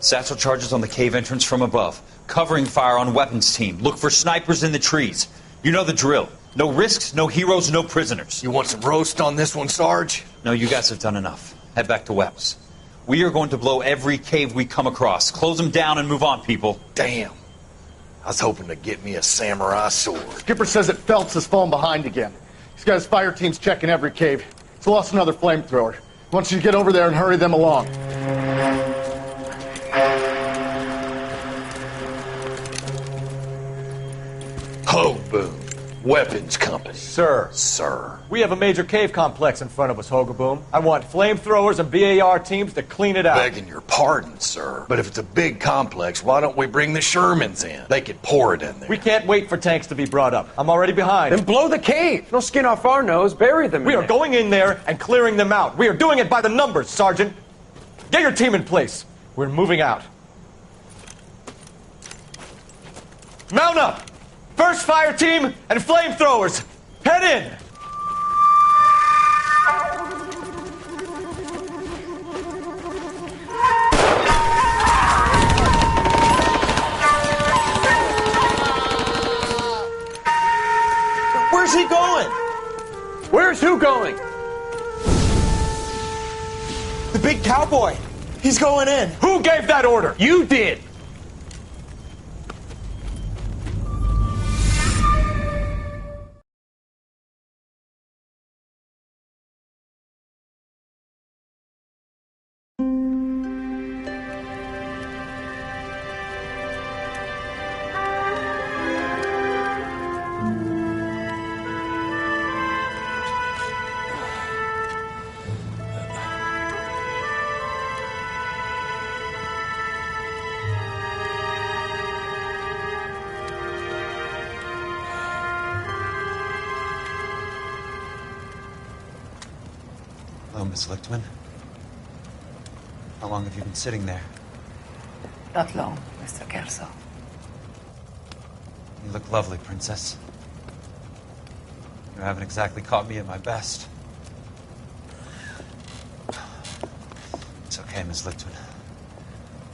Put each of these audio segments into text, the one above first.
Satchel charges on the cave entrance from above. Covering fire on weapons team. Look for snipers in the trees. You know the drill. No risks, no heroes, no prisoners. You want some roast on this one, Sarge? No, you guys have done enough. Head back to Webb's. We are going to blow every cave we come across. Close them down and move on, people. Damn. I was hoping to get me a samurai sword. Skipper says that Phelps has fallen behind again. He's got his fire teams checking every cave. He's lost another flamethrower. He wants you to get over there and hurry them along. Ho, Boom. Weapons Company. Sir. Sir. We have a major cave complex in front of us, Hogaboom. I want flamethrowers and BAR teams to clean it out. Begging your pardon, sir. But if it's a big complex, why don't we bring the Shermans in? They could pour it in there. We can't wait for tanks to be brought up. I'm already behind. Then blow the cave. No skin off our nose. Bury them. We are going in there and clearing them out. We are doing it by the numbers, Sergeant. Get your team in place. We're moving out. Mount up! First fire team and flamethrowers! Head in! Where's he going? Where's who going? The big cowboy. He's going in. Who gave that order? You did. Hello, Miss Lichtman. How long have you been sitting there? Not long, Mr. Kelso. You look lovely, Princess. You haven't exactly caught me at my best. It's okay, Miss Lichtman.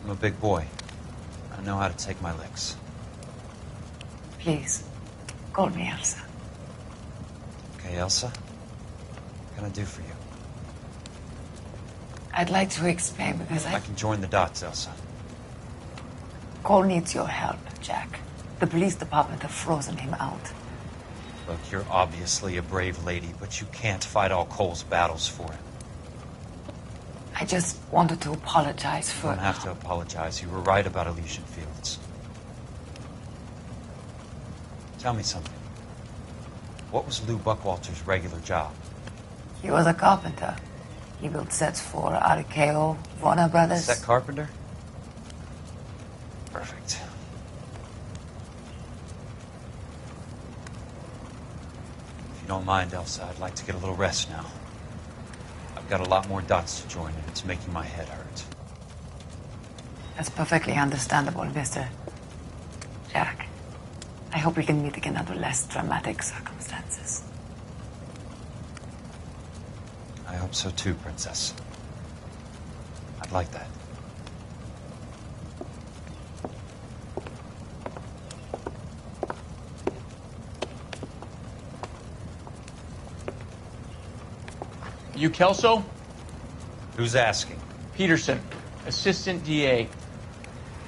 I'm a big boy. I know how to take my licks. Please, call me Elsa. Okay, Elsa? What can I do for you? I'd like to explain because I can join the dots, Elsa. Cole needs your help, Jack. The police department have frozen him out. Look, you're obviously a brave lady, but you can't fight all Cole's battles for him. I just wanted to apologize for... You don't have to apologize. You were right about Elysian Fields. Tell me something. What was Lou Buckwalter's regular job? He was a carpenter. He built sets for RKO, Warner Brothers. Set carpenter? Perfect. If you don't mind, Elsa, I'd like to get a little rest now. I've got a lot more dots to join, and it's making my head hurt. That's perfectly understandable, Mr. Jack. I hope we can meet again under less dramatic circumstances. I hope so too, Princess. I'd like that. You Kelso? Who's asking? Peterson, Assistant DA.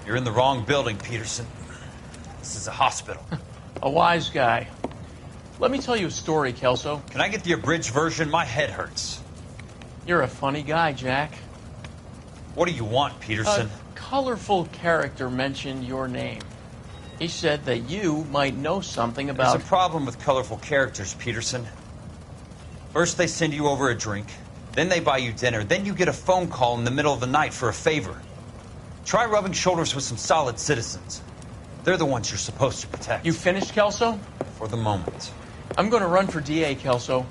You're in the wrong building, Peterson. This is a hospital. A wise guy. Let me tell you a story, Kelso. Can I get the abridged version? My head hurts. You're a funny guy, Jack. What do you want, Peterson? A colorful character mentioned your name. He said that you might know something about... There's a problem with colorful characters, Peterson. First they send you over a drink, then they buy you dinner, then you get a phone call in the middle of the night for a favor. Try rubbing shoulders with some solid citizens. They're the ones you're supposed to protect. You finished, Kelso? For the moment. I'm going to run for DA, Kelso.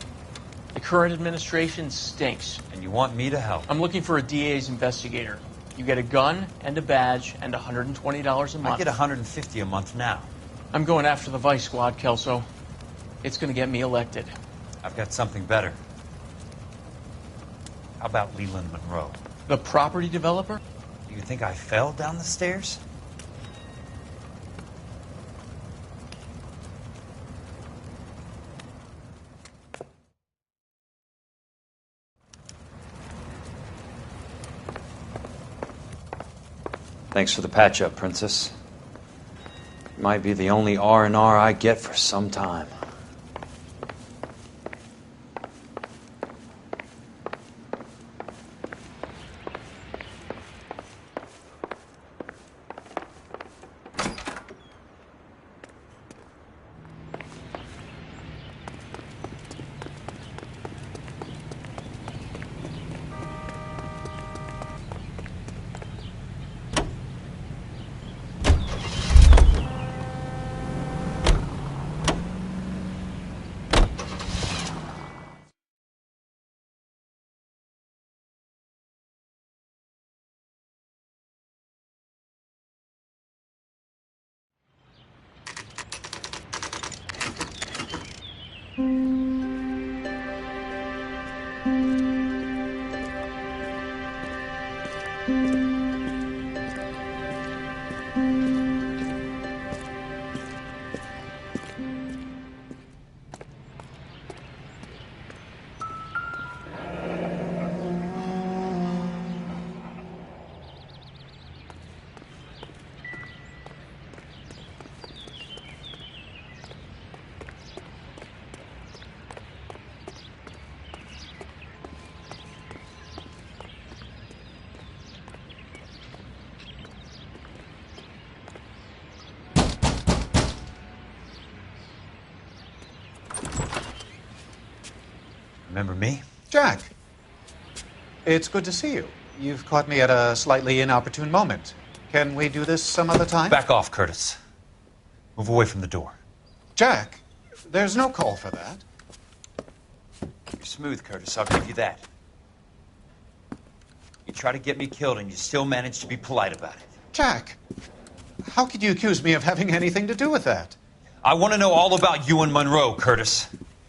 The current administration stinks. And you want me to help? I'm looking for a DA's investigator. You get a gun and a badge and $120 a month. I get $150 a month now. I'm going after the Vice Squad, Kelso. It's going to get me elected. I've got something better. How about Leland Monroe? The property developer? You think I fell down the stairs? Thanks for the patch-up, Princess. Might be the only R&R I get for some time. Remember me? Jack, it's good to see you. You've caught me at a slightly inopportune moment. Can we do this some other time? Back off, Curtis. Move away from the door. Jack, there's no call for that. You're smooth, Curtis. I'll give you that. You try to get me killed and you still manage to be polite about it. Jack, how could you accuse me of having anything to do with that? I want to know all about you and Monroe, Curtis.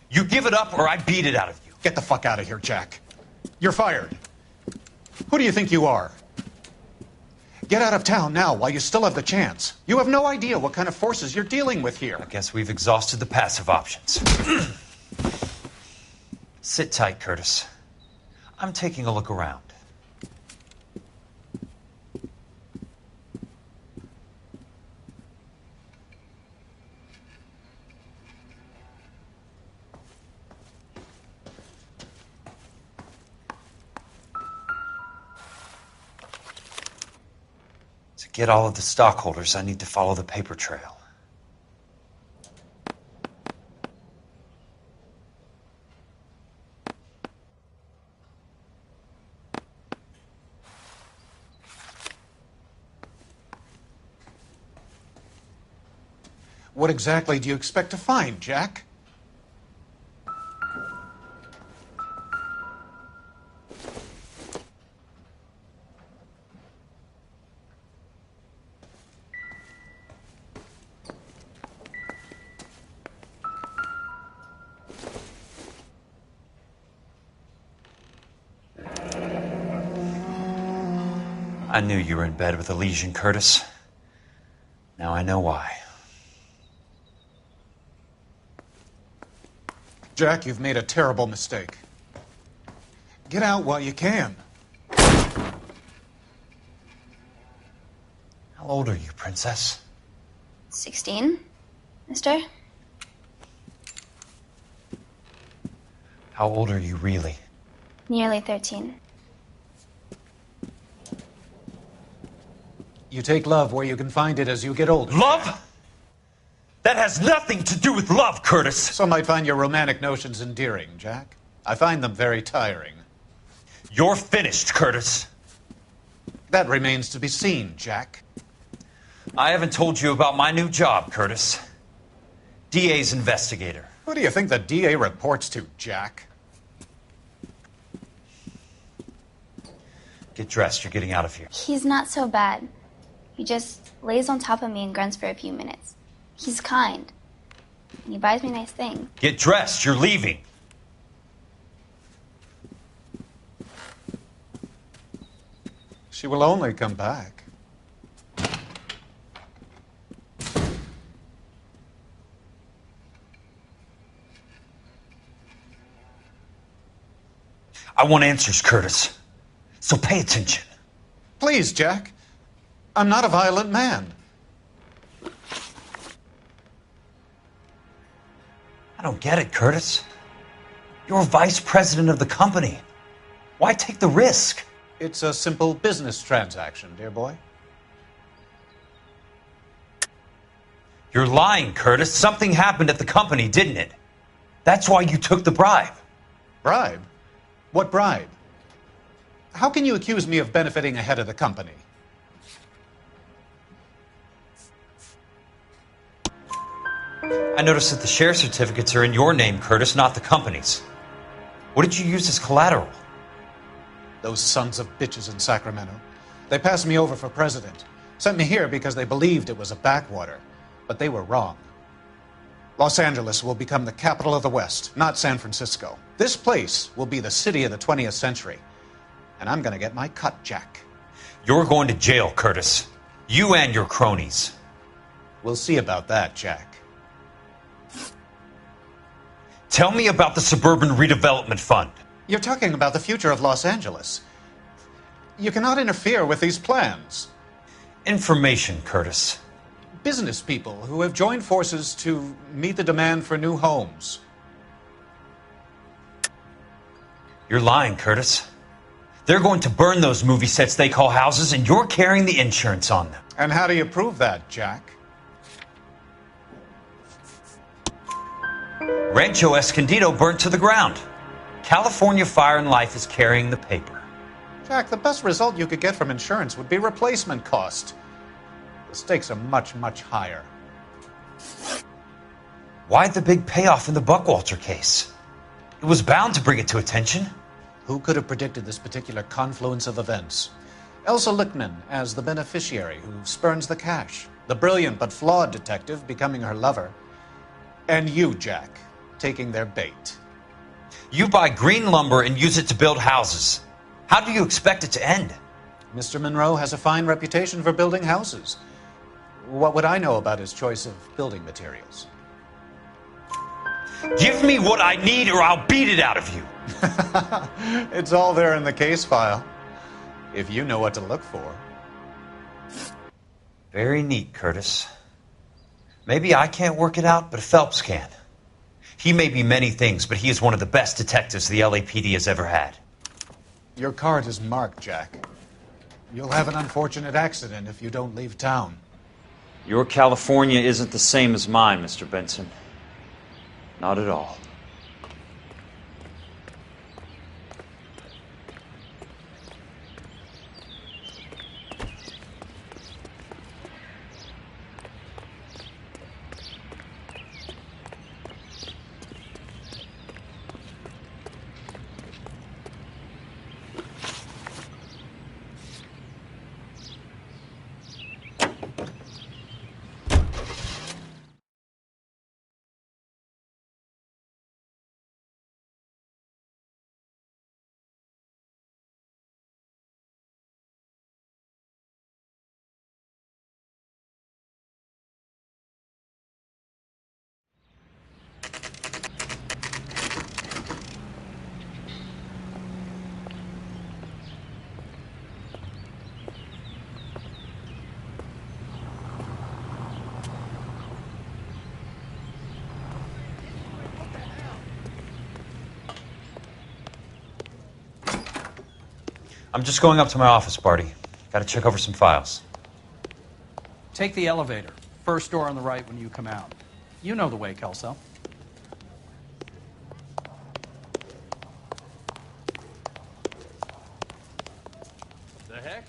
You give it up or I beat it out of you. Get the fuck out of here, Jack. You're fired. Who do you think you are? Get out of town now while you still have the chance. You have no idea what kind of forces you're dealing with here. I guess we've exhausted the passive options. Sit tight, Curtis. I'm taking a look around. To get all of the stockholders, I need to follow the paper trail. What exactly do you expect to find, Jack? I knew you were in bed with a lesion, Curtis. Now I know why. Jack, you've made a terrible mistake. Get out while you can. How old are you, Princess? 16, mister? How old are you really? Nearly 13. You take love where you can find it as you get older. Love? That has nothing to do with love, Curtis. Some might find your romantic notions endearing, Jack. I find them very tiring. You're finished, Curtis. That remains to be seen, Jack. I haven't told you about my new job, Curtis. DA's investigator. Who do you think the DA reports to, Jack? Get dressed. You're getting out of here. He's not so bad. He just lays on top of me and grunts for a few minutes. He's kind. And he buys me nice things. Get dressed. You're leaving. She will only come back. I want answers, Curtis. So pay attention. Please, Jack. I'm not a violent man. I don't get it, Curtis. You're vice president of the company. Why take the risk? It's a simple business transaction, dear boy. You're lying, Curtis. Something happened at the company, didn't it? That's why you took the bribe. Bribe? What bribe? How can you accuse me of benefiting ahead of the company? I noticed that the share certificates are in your name, Curtis, not the company's. What did you use as collateral? Those sons of bitches in Sacramento. They passed me over for president. Sent me here because they believed it was a backwater. But they were wrong. Los Angeles will become the capital of the West, not San Francisco. This place will be the city of the 20th century. And I'm gonna get my cut, Jack. You're going to jail, Curtis. You and your cronies. We'll see about that, Jack. Tell me about the Suburban Redevelopment Fund. You're talking about the future of Los Angeles. You cannot interfere with these plans. Information, Curtis. Business people who have joined forces to meet the demand for new homes. You're lying, Curtis. They're going to burn those movie sets they call houses, and you're carrying the insurance on them. And how do you prove that, Jack? Rancho Escondido burnt to the ground. California Fire and Life is carrying the paper. Jack, the best result you could get from insurance would be replacement cost. The stakes are much, much higher. Why the big payoff in the Buckwalter case? It was bound to bring it to attention. Who could have predicted this particular confluence of events? Elsa Lichtman as the beneficiary who spurns the cash. The brilliant but flawed detective becoming her lover. And you, Jack, taking their bait. You buy green lumber and use it to build houses. How do you expect it to end? Mr. Monroe has a fine reputation for building houses. What would I know about his choice of building materials? Give me what I need or I'll beat it out of you. It's all there in the case file, if you know what to look for. Very neat, Curtis. Maybe I can't work it out, but Phelps can. He may be many things, but he is one of the best detectives the LAPD has ever had. Your card is marked, Jack. You'll have an unfortunate accident if you don't leave town. Your California isn't the same as mine, Mr. Benson. Not at all. I'm just going up to my office, Barty. Gotta check over some files. Take the elevator. First door on the right when you come out. You know the way, Kelso. The heck?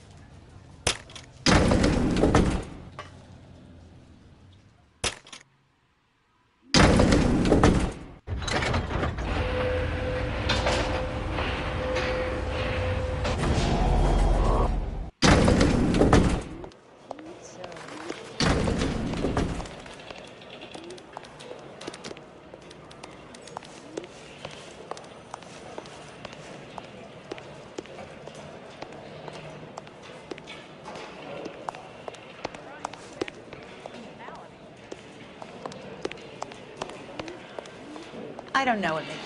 I don't know what makes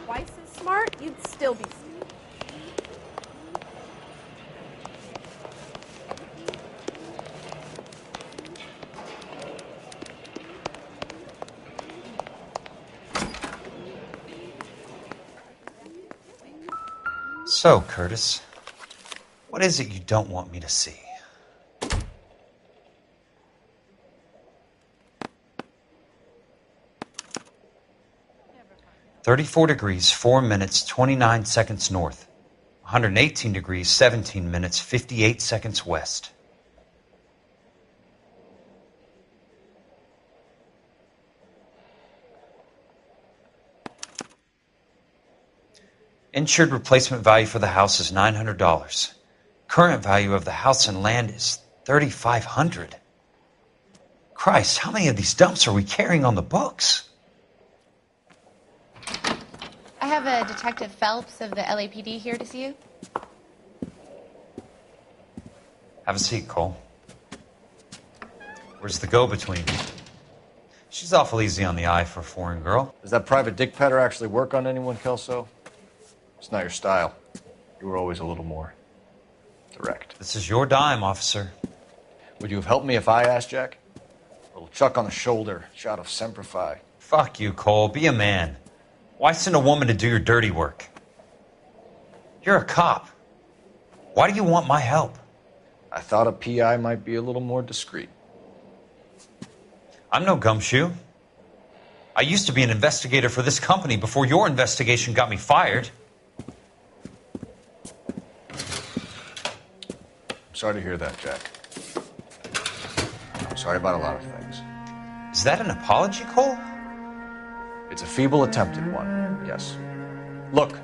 twice as smart, you'd still be stupid. So, Curtis, what is it you don't want me to see? "34 degrees, 4 minutes, 29 seconds north. 118 degrees, 17 minutes, 58 seconds west." Insured replacement value for the house is $900. Current value of the house and land is $3,500. Christ, how many of these dumps are we carrying on the books? I have a Detective Phelps of the LAPD here to see you. Have a seat, Cole. Where's the go-between? She's awful easy on the eye for a foreign girl. Does that private dick petter actually work on anyone, Kelso? It's not your style. You were always a little more direct. This is your dime, officer. Would you have helped me if I asked, Jack? A little chuck on the shoulder, shot of Semper Fi. Fuck you, Cole. Be a man. Why send a woman to do your dirty work? You're a cop. Why do you want my help? I thought a PI might be a little more discreet. I'm no gumshoe. I used to be an investigator for this company before your investigation got me fired. Sorry to hear that, Jack. I'm sorry about a lot of things. Is that an apology, Cole? It's a feeble attempt at one, yes. Look,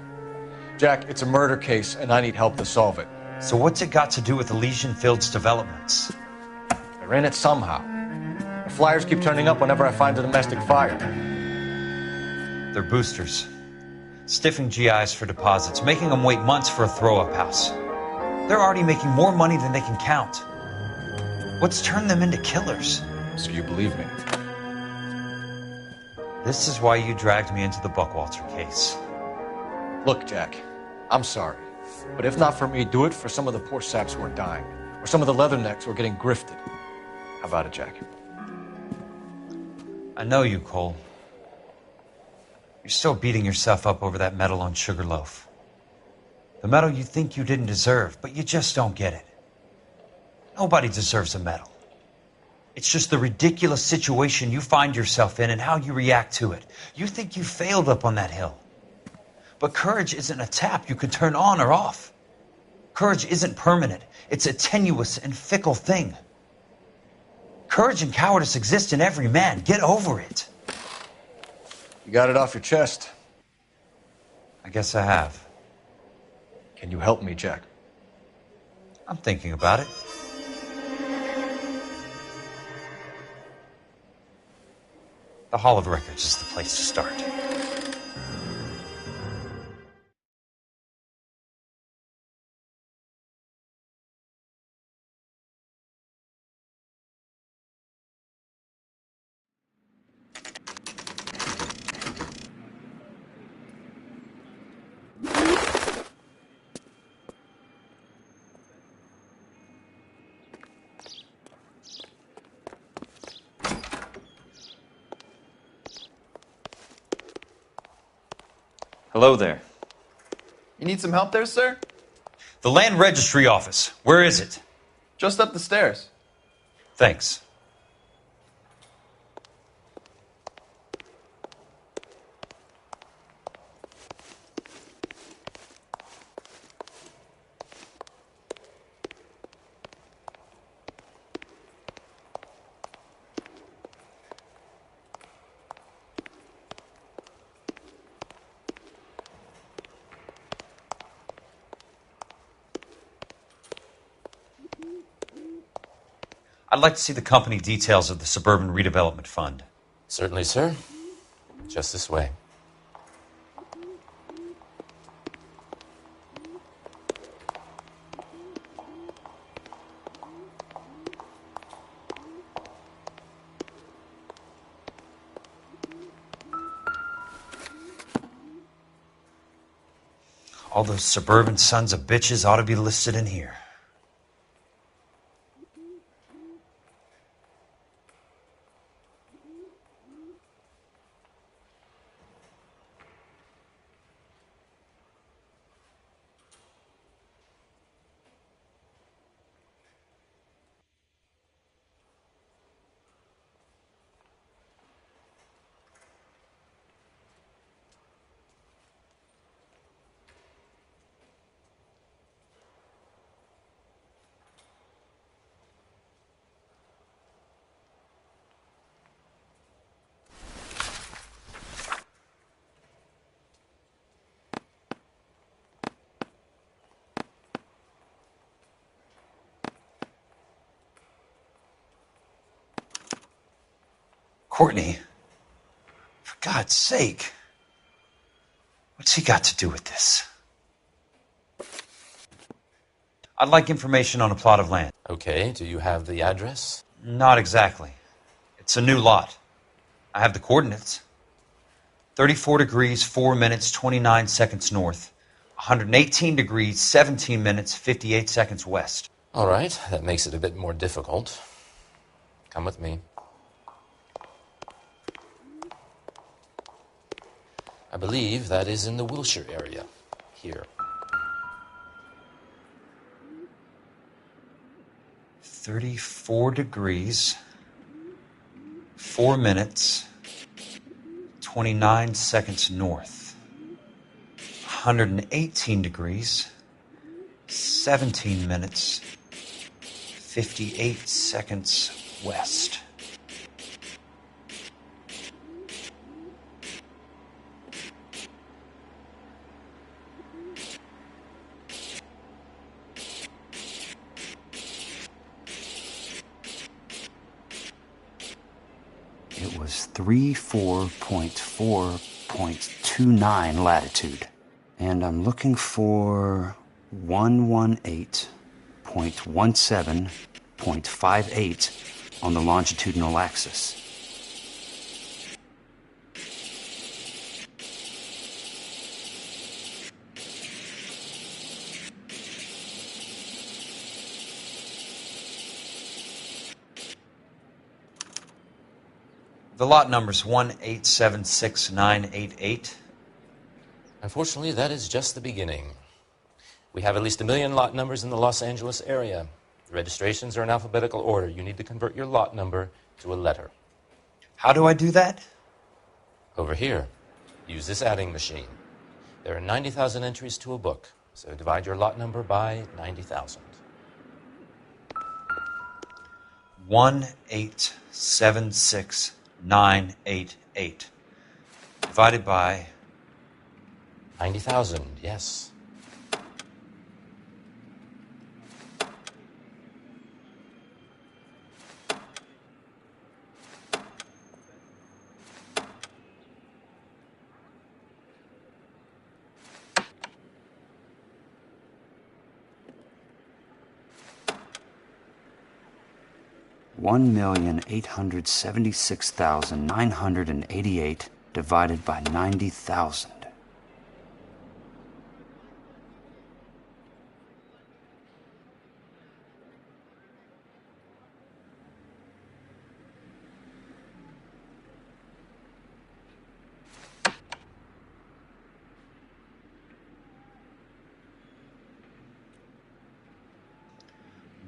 Jack, it's a murder case, and I need help to solve it. So what's it got to do with Elysian Fields developments? They're in it somehow. The flyers keep turning up whenever I find a domestic fire. They're boosters. Stiffing GIs for deposits, making them wait months for a throw-up house. They're already making more money than they can count. What's turned them into killers? So you believe me? This is why you dragged me into the Buckwalter case. Look, Jack, I'm sorry. But if not for me, do it for some of the poor saps who are dying. Or some of the leathernecks who are getting grifted. How about it, Jack? I know you, Cole. You're still beating yourself up over that medal on Sugarloaf. The medal you think you didn't deserve, but you just don't get it. Nobody deserves a medal. It's just the ridiculous situation you find yourself in and how you react to it. You think you failed up on that hill. But courage isn't a tap you can turn on or off. Courage isn't permanent. It's a tenuous and fickle thing. Courage and cowardice exist in every man. Get over it. You got it off your chest. I guess I have. Can you help me, Jack? I'm thinking about it. The Hall of Records is the place to start. Hello there. You need some help there, sir? The Land Registry Office. Where is it? Just up the stairs. Thanks. I'd like to see the company details of the Suburban Redevelopment Fund. Certainly, sir. Just this way. All those suburban sons of bitches ought to be listed in here. Courtney, for God's sake, what's he got to do with this? I'd like information on a plot of land. Okay, do you have the address? Not exactly. It's a new lot. I have the coordinates. 34 degrees, 4 minutes, 29 seconds north. 118 degrees, 17 minutes, 58 seconds west. All right, that makes it a bit more difficult. Come with me. I believe that is in the Wilshire area, here. 34 degrees, 4 minutes, 29 seconds north. 118 degrees, 17 minutes, 58 seconds west. It was 34.4.29 latitude. And I'm looking for 118.17.58 on the longitudinal axis. The lot number's 1876988. Unfortunately, that is just the beginning. We have at least 1 million lot numbers in the Los Angeles area. The registrations are in alphabetical order. You need to convert your lot number to a letter. How do I do that? Over here. Use this adding machine. There are 90,000 entries to a book, so divide your lot number by 90,000. 1876988 divided by 90,000, yes. $1,876,988 divided by 90,000.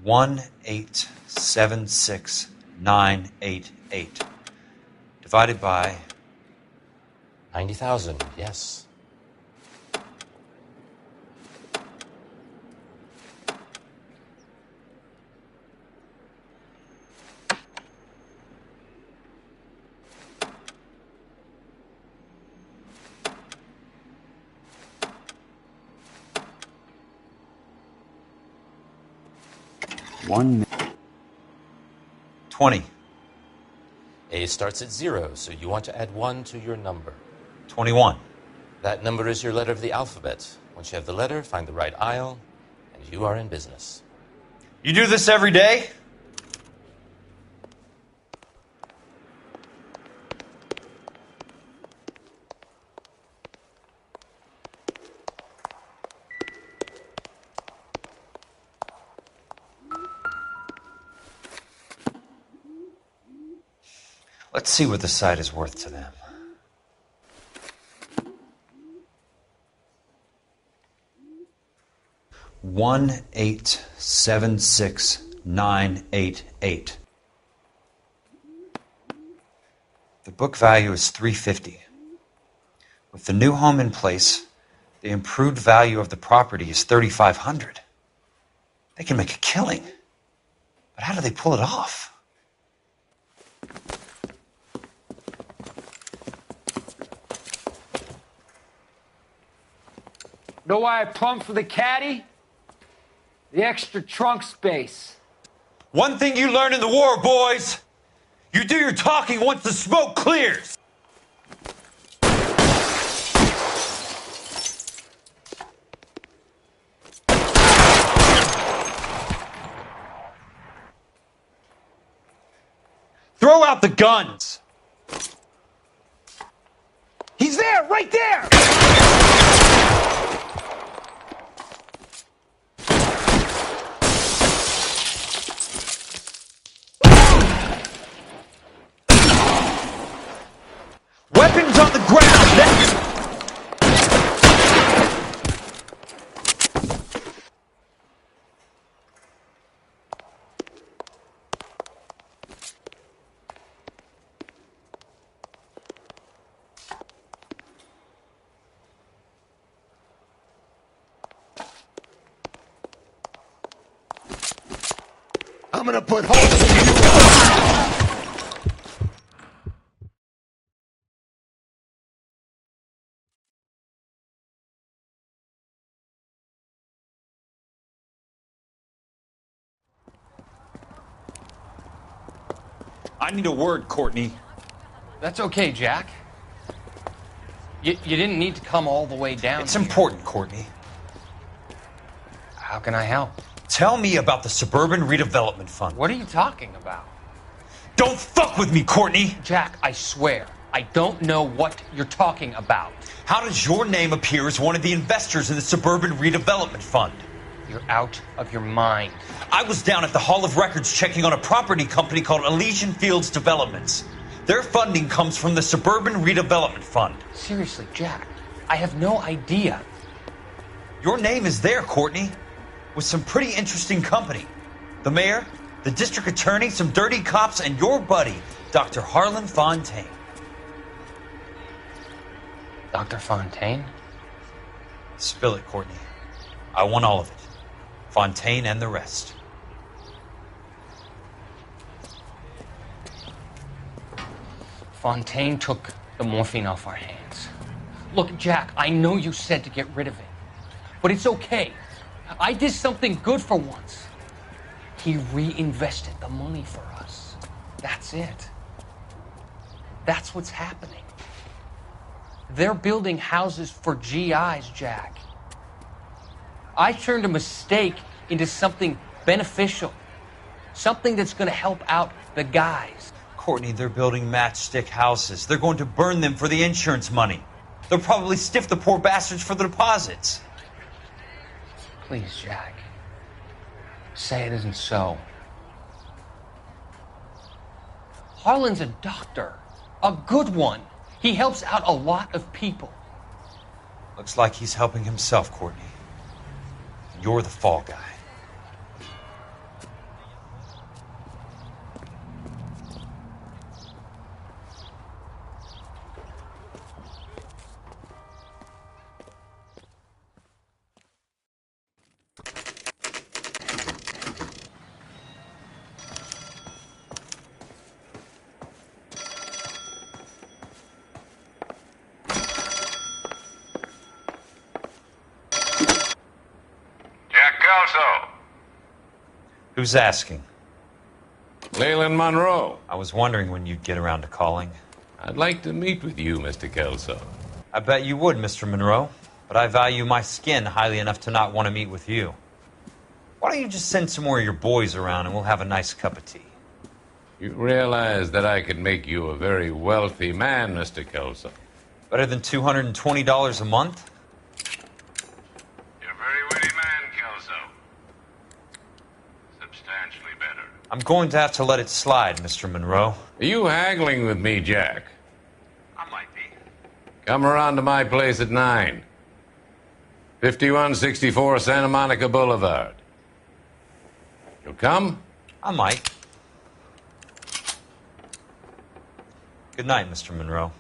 One 1876988 divided by 90,000, yes. 20. A starts at 0, so you want to add 1 to your number. 21. That number is your letter of the alphabet. Once you have the letter, find the right aisle, and you are in business. You do this every day? Let's see what the site is worth to them. $1,876,988. The book value is $350. With the new home in place, the improved value of the property is $3,500. They can make a killing. But how do they pull it off? Know why I plumbed for the caddy? The extra trunk space. One thing you learn in the war, boys. You do your talking once the smoke clears. Throw out the guns. He's there, right there! Weapons on the ground! I'm gonna put holes in you. I need a word, Courtney. That's okay, Jack. You didn't need to come all the way down. It's important, Courtney. How can I help? Tell me about the Suburban Redevelopment Fund. What are you talking about? Don't fuck with me, Courtney! Jack, I swear, I don't know what you're talking about. How does your name appear as one of the investors in the Suburban Redevelopment Fund? You're out of your mind. I was down at the Hall of Records checking on a property company called Elysian Fields Developments. Their funding comes from the Suburban Redevelopment Fund. Seriously, Jack, I have no idea. Your name is there, Courtney, with some pretty interesting company. The mayor, the district attorney, some dirty cops, and your buddy, Dr. Harlan Fontaine. Dr. Fontaine? Spill it, Courtney. I want all of it. Fontaine and the rest. Fontaine took the morphine off our hands. Look, Jack, I know you said to get rid of it, but it's okay. I did something good for once. He reinvested the money for us. That's it. That's what's happening. They're building houses for GIs, Jack. I turned a mistake into something beneficial. Something that's going to help out the guys. Courtney, they're building matchstick houses. They're going to burn them for the insurance money. They'll probably stiff the poor bastards for the deposits. Please, Jack. Say it isn't so. Harlan's a doctor. A good one. He helps out a lot of people. Looks like he's helping himself, Courtney. You're the fall guy. Who's asking? Leland Monroe. I was wondering when you'd get around to calling. I'd like to meet with you, Mr. Kelso. I bet you would, Mr. Monroe. But I value my skin highly enough to not want to meet with you. Why don't you just send some more of your boys around and we'll have a nice cup of tea? You realize that I could make you a very wealthy man, Mr. Kelso. Better than $220 a month? You're a very witty man, Kelso. Substantially better. I'm going to have to let it slide, Mr. Monroe. Are you haggling with me, Jack? I might be. Come around to my place at 9. 5164 Santa Monica Boulevard. You'll come? I might. Good night, Mr. Monroe.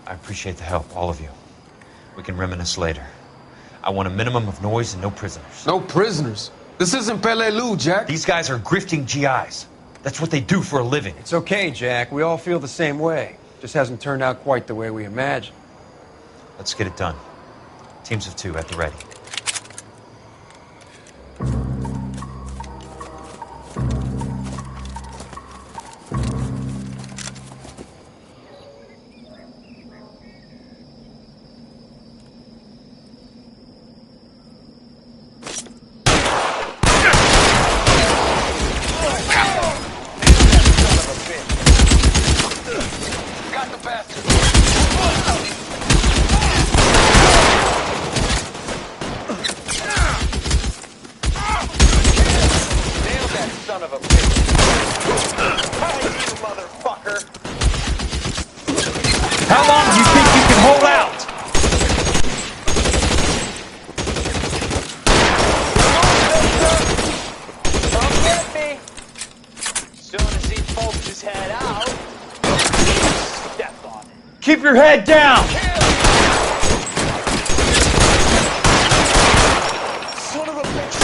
I appreciate the help, all of you. We can reminisce later. I want a minimum of noise and no prisoners. No prisoners? This isn't Peleliu, Jack. These guys are grifting GIs. That's what they do for a living. It's okay, Jack. We all feel the same way. Just hasn't turned out quite the way we imagined. Let's get it done. Teams of 2 at the ready. How long do you think you can hold out? Come get me. Soon as he pokes his head out, step on it. Keep your head down! Son of a bitch.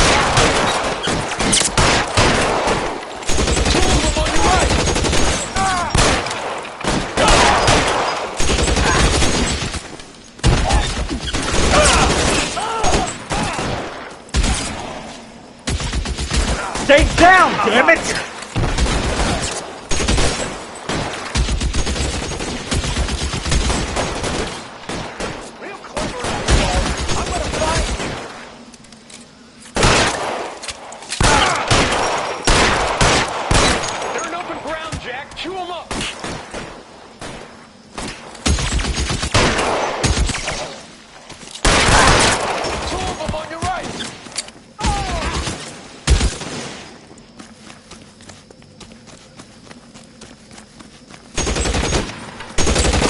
Stay down, damn it! Real clever, asshole. I'm gonna find you. They're in open ground, Jack. Chew them up. Two of them on your right.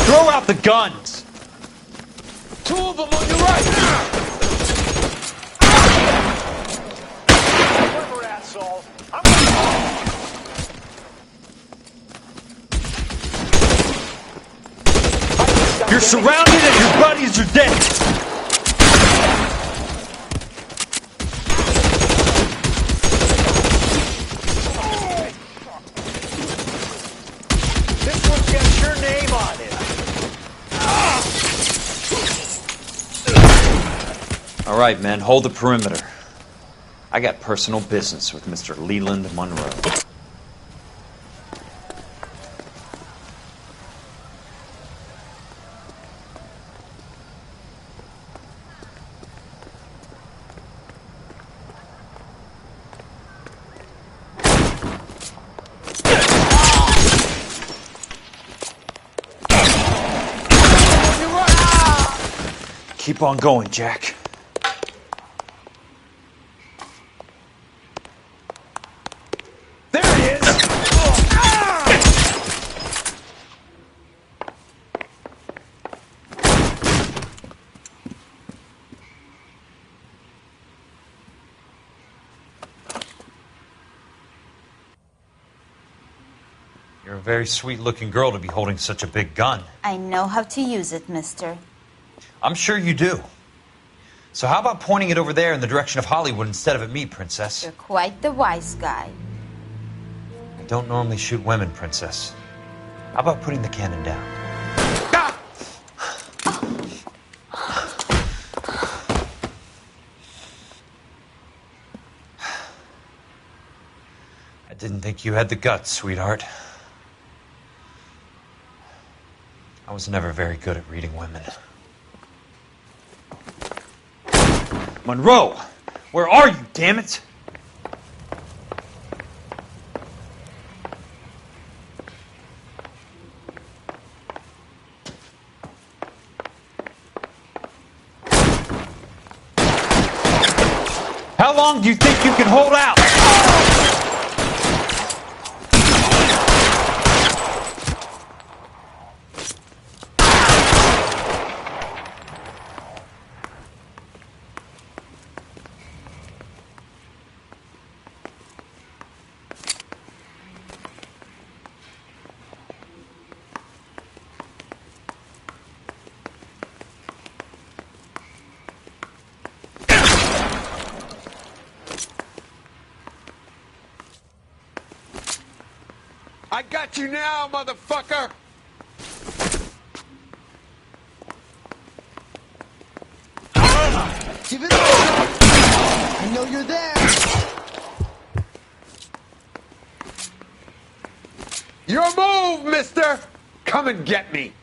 Throw out the guns! Two of them on your right. Clever asshole. You're surrounded and your buddies are dead! This one's got your name on it. All right, men, hold the perimeter. I got personal business with Mr. Leland Monroe. Keep on going, Jack. There he is! You're a very sweet-looking girl to be holding such a big gun. I know how to use it, mister. I'm sure you do. So how about pointing it over there in the direction of Hollywood instead of at me, Princess? You're quite the wise guy. I don't normally shoot women, Princess. How about putting the cannon down? I didn't think you had the guts, sweetheart. I was never very good at reading women. Monroe! Where are you, damn it? How long do you think you can hold out? I got you now, motherfucker! Give it up! I know you're there! Your move, mister! Come and get me!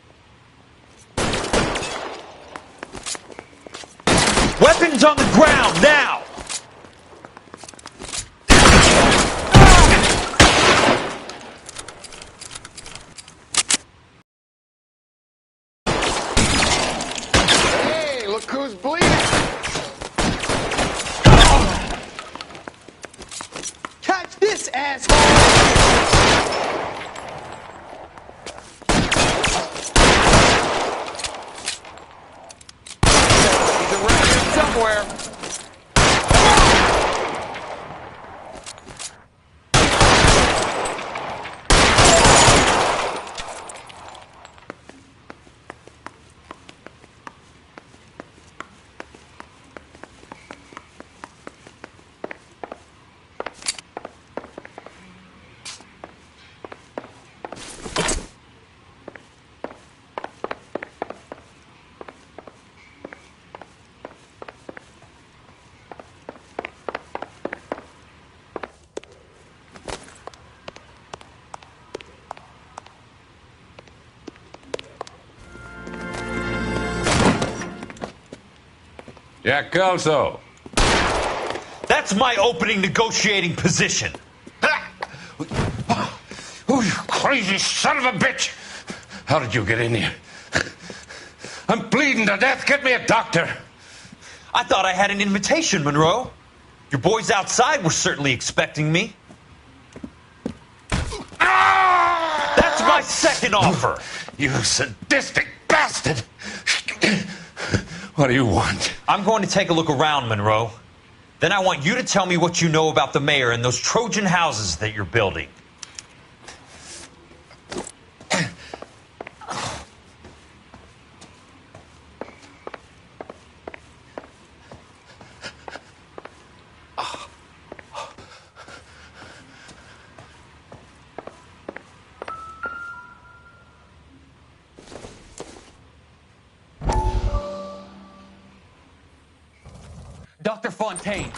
Weapons on the ground, now! Hey, look who's bleeding! Catch this, asshole! He's around here somewhere. Jack Kelso. That's my opening negotiating position. Oh, you crazy son of a bitch! How did you get in here? I'm bleeding to death. Get me a doctor. I thought I had an invitation, Monroe. Your boys outside were certainly expecting me. That's my second offer. You sadistic bastard! What do you want? I'm going to take a look around, Monroe. Then I want you to tell me what you know about the mayor and those Trojan houses that you're building. Dr. Fontaine,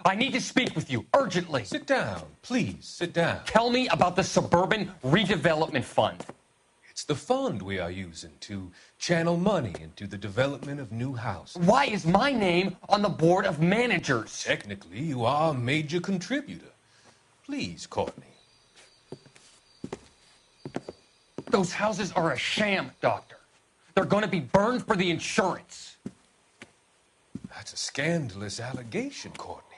I need to speak with you urgently. Sit down. Please, sit down. Tell me about the Suburban Redevelopment Fund. It's the fund we are using to channel money into the development of new houses. Why is my name on the board of managers? Technically, you are a major contributor. Please, Courtney. Those houses are a sham, Doctor. They're going to be burned for the insurance. That's a scandalous allegation, Courtney.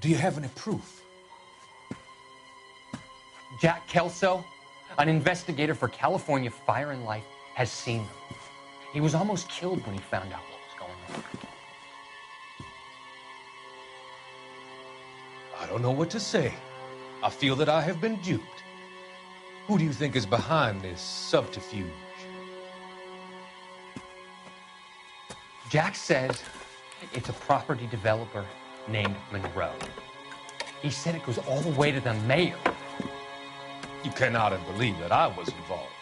Do you have any proof? Jack Kelso, an investigator for California Fire and Life, has seen them. He was almost killed when he found out what was going on. I don't know what to say. I feel that I have been duped. Who do you think is behind this subterfuge? Jack says it's a property developer named Monroe. He said it goes all the way to the mayor. You cannot have believed that I was involved.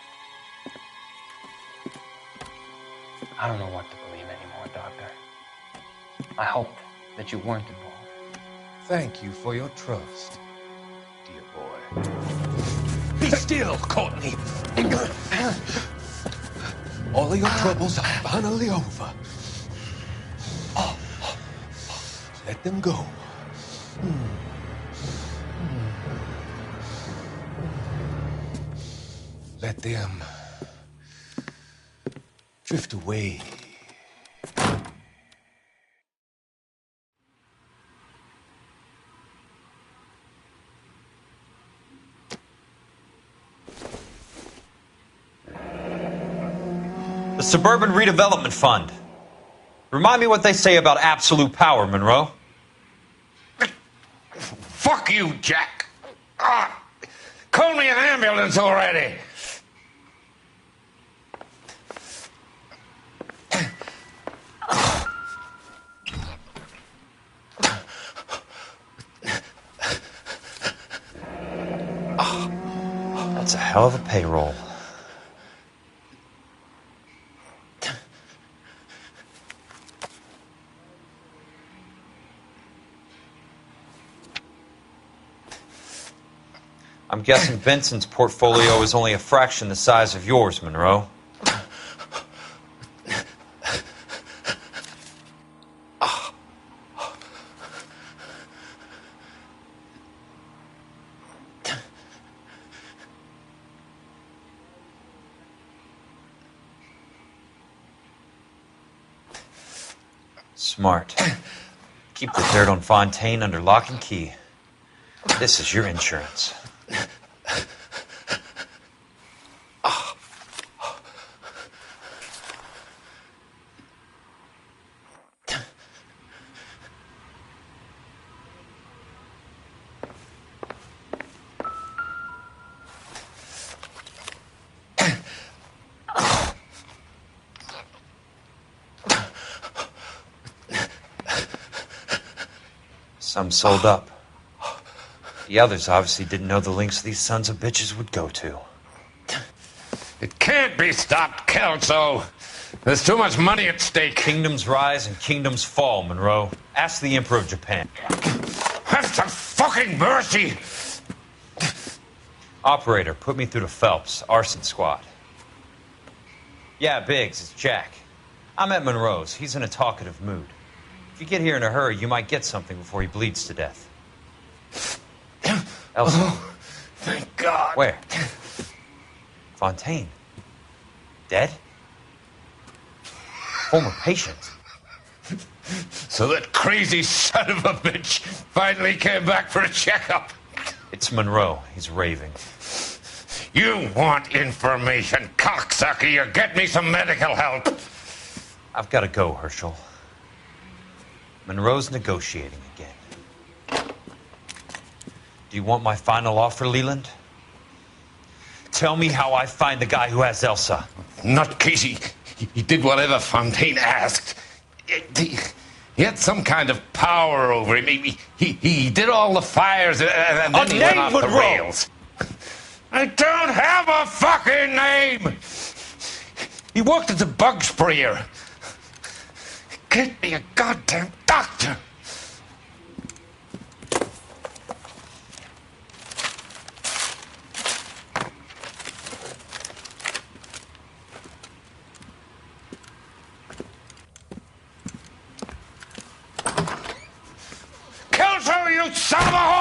I don't know what to believe anymore, Doctor. I hoped that you weren't involved. Thank you for your trust, dear boy. Be still, Courtney. All of your troubles are finally over. Let them go. Let them drift away. The Suburban Redevelopment Fund. Remind me what they say about absolute power, Monroe. Fuck you, Jack. Call me an ambulance already. That's a hell of a payroll. I'm guessing Benson's portfolio is only a fraction the size of yours, Monroe. Smart. Keep the dirt on Fontaine under lock and key. This is your insurance. Some sold up. The others obviously didn't know the lengths these sons of bitches would go to. It can't be stopped, Kelso. There's too much money at stake. Kingdoms rise and kingdoms fall, Monroe. Ask the Emperor of Japan. Have some fucking mercy! Operator, put me through to Phelps, Arson squad. Yeah, Biggs, it's Jack. I'm at Monroe's. He's in a talkative mood. If you get here in a hurry, you might get something before he bleeds to death. Elsa. Oh, thank God. Where? Fontaine. Dead? Former patient. So that crazy son of a bitch finally came back for a checkup. It's Monroe. He's raving. You want information, cocksucker. You get me some medical help. I've got to go, Herschel. Monroe's negotiating again. Do you want my final offer, Leland? Tell me how I find the guy who has Elsa. Not Casey. He did whatever Fontaine asked. He had some kind of power over him. He did all the fires and then he went off the rails. I don't have a fucking name! He worked as a bug sprayer. Get me a goddamn doctor! Kelso, you son of a